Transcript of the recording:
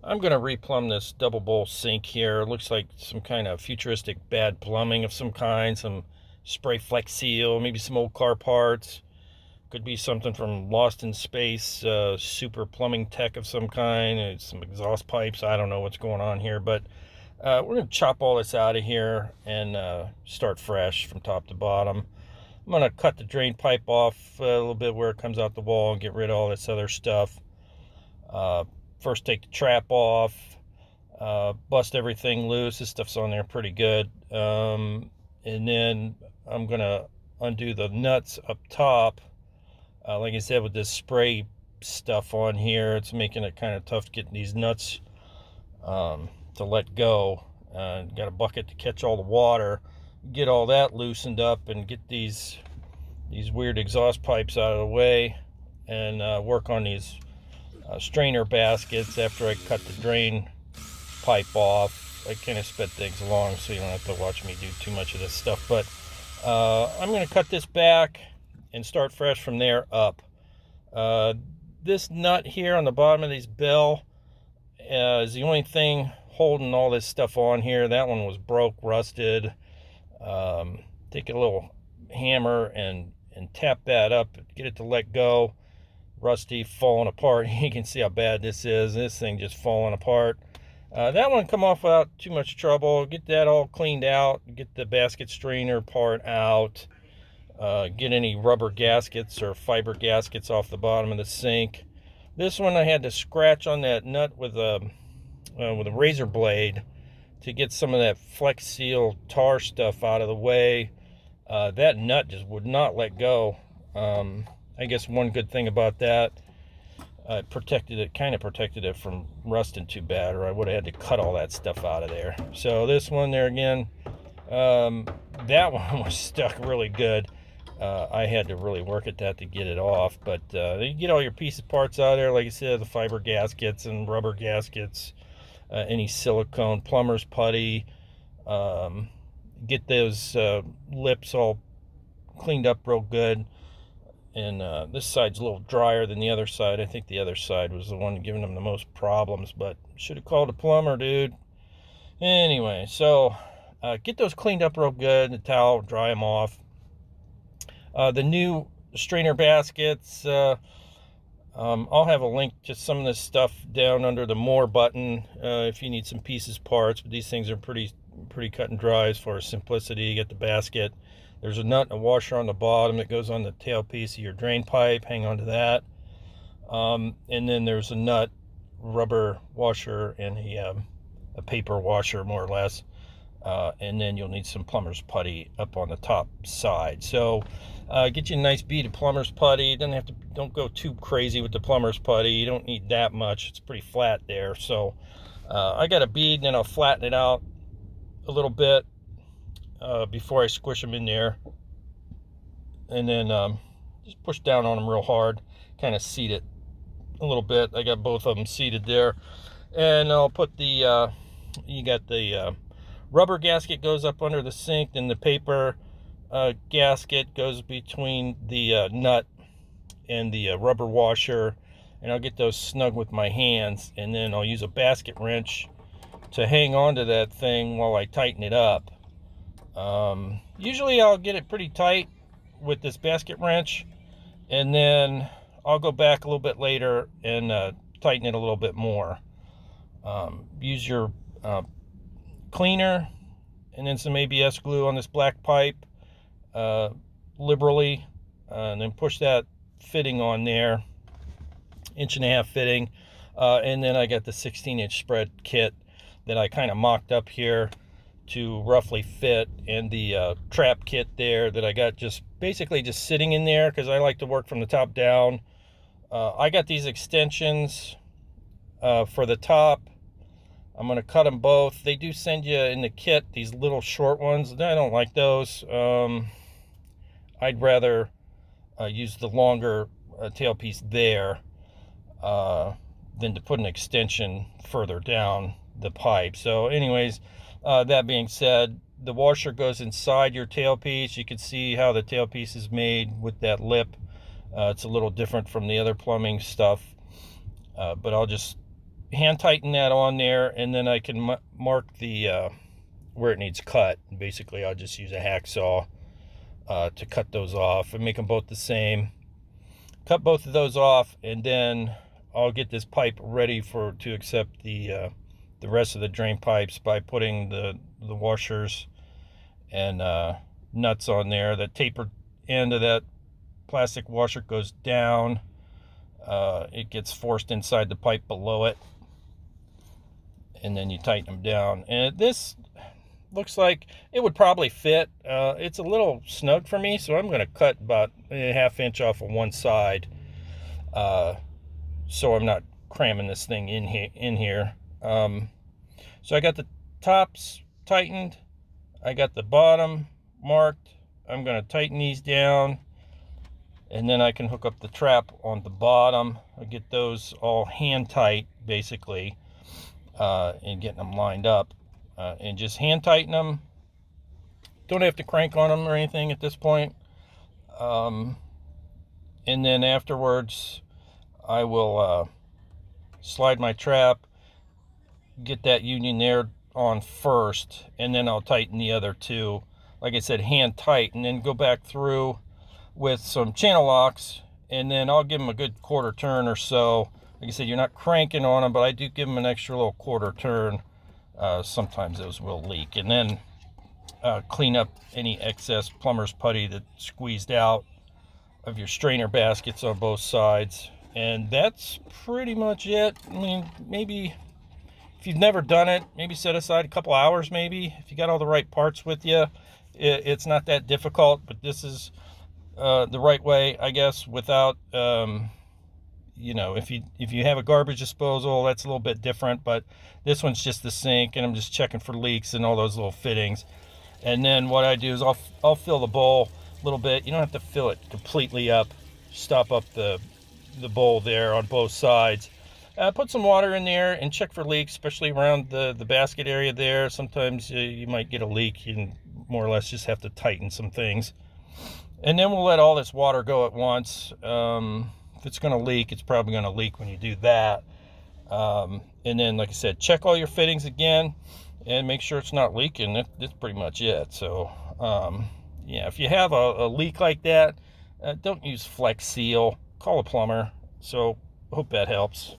I'm going to replumb this double bowl sink here. It looks like some kind of futuristic bad plumbing of some kind, some spray flex seal, maybe some old car parts. Could be something from Lost in Space, super plumbing tech of some kind, some exhaust pipes. I don't know what's going on here, but we're going to chop all this out of here and start fresh from top to bottom. I'm going to cut the drain pipe off a little bit where it comes out the wall and get rid of all this other stuff. First take the trap off, bust everything loose. This stuff's on there pretty good. And then I'm going to undo the nuts up top. Like I said, with this spray stuff on here, it's making it kind of tough getting these nuts to let go. Got a bucket to catch all the water, get all that loosened up, and get these weird exhaust pipes out of the way, and work on these strainer baskets after I cut the drain pipe off. I kind of sped things along so you don't have to watch me do too much of this stuff, but I'm going to cut this back and start fresh from there up. This nut here on the bottom of this bell is the only thing holding all this stuff on here. That one was broke, rusted. Take a little hammer and tap that up, get it to let go. Rusty, falling apart. You can see how bad this is. This thing just falling apart. That one come off without too much trouble. Get that all cleaned out. Get the basket strainer part out. Get any rubber gaskets or fiber gaskets off the bottom of the sink. This one I had to scratch on that nut with a razor blade to get some of that Flex Seal tar stuff out of the way. That nut just would not let go. I guess one good thing about that, kind of protected it from rusting too bad, or I would have had to cut all that stuff out of there. So this one there again, that one was stuck really good. I had to really work at that to get it off, but you get all your pieces parts out of there. Like I said, the fiber gaskets and rubber gaskets, any silicone, plumber's putty, get those lips all cleaned up real good. And this side's a little drier than the other side. I think the other side was the one giving them the most problems, but should have called a plumber, dude. Anyway, so get those cleaned up real good. The towel, dry them off. The new strainer baskets, I'll have a link to some of this stuff down under the more button if you need some pieces parts, but these things are pretty cut and dry as far as simplicity. You get the basket. There's a nut and a washer on the bottom that goes on the tailpiece of your drain pipe. Hang on to that. And then there's a nut, rubber washer, and a paper washer, more or less. And then you'll need some plumber's putty up on the top side. So get you a nice bead of plumber's putty. Don't go too crazy with the plumber's putty. You don't need that much. It's pretty flat there. So I got a bead, and then I'll flatten it out a little bit before I squish them in there, and then just push down on them real hard, kind of seat it a little bit. I got both of them seated there, and I'll put the you got the rubber gasket goes up under the sink, and the paper gasket goes between the nut and the rubber washer, and I'll get those snug with my hands, and then I'll use a basket wrench to hang on to that thing while I tighten it up. Usually I'll get it pretty tight with this basket wrench, and then I'll go back a little bit later and tighten it a little bit more. Use your cleaner and then some ABS glue on this black pipe liberally, and then push that fitting on there, 1.5-inch fitting, and then I got the 16-inch spread kit that I kind of mocked up here to roughly fit, and the trap kit there that I got basically just sitting in there because I like to work from the top down. I got these extensions for the top. I'm going to cut them both. They do send you in the kit these little short ones. I don't like those. I'd rather use the longer tailpiece there than to put an extension further down the pipe. So anyways, that being said, the washer goes inside your tailpiece. You can see how the tailpiece is made with that lip. It's a little different from the other plumbing stuff, but I'll just hand tighten that on there, and then I can mark the where it needs cut. Basically, I'll just use a hacksaw to cut those off and make them both the same. Cut both of those off, and then I'll get this pipe ready to accept the rest of the drain pipes by putting the washers and nuts on there. The tapered end of that plastic washer goes down. It gets forced inside the pipe below it, and then you tighten them down. And this looks like it would probably fit. It's a little snug for me, so I'm going to cut about a ½ inch off of one side, so I'm not cramming this thing in here. So I got the tops tightened, I got the bottom marked. I'm going to tighten these down, and then I can hook up the trap on the bottom. I get those all hand tight basically, and getting them lined up, and just hand tighten them. Don't have to crank on them or anything at this point. And then afterwards I will slide my trap, get that union there on first, and then I'll tighten the other two, like I said, hand tight, and then go back through with some channel locks, and then I'll give them a good quarter turn or so. Like I said, you're not cranking on them, but I do give them an extra little quarter turn. Sometimes those will leak, and then clean up any excess plumber's putty that squeezed out of your strainer baskets on both sides. And that's pretty much it. I mean, maybe if you've never done it, maybe set aside a couple hours. Maybe if you got all the right parts with you, it's not that difficult. But this is the right way, I guess, without you know, if you have a garbage disposal, that's a little bit different. But this one's just the sink, and I'm just checking for leaks and all those little fittings. And then what I do is I'll fill the bowl a little bit. You don't have to fill it completely up. Stop up the bowl there on both sides. Put some water in there and check for leaks, especially around the basket area there. Sometimes you might get a leak. You can more or less just have to tighten some things. And then we'll let all this water go at once. If it's going to leak, it's probably going to leak when you do that. And then, like I said, check all your fittings again and make sure it's not leaking. That's pretty much it. So, yeah, if you have a leak like that, don't use Flex Seal. Call a plumber. So, hope that helps.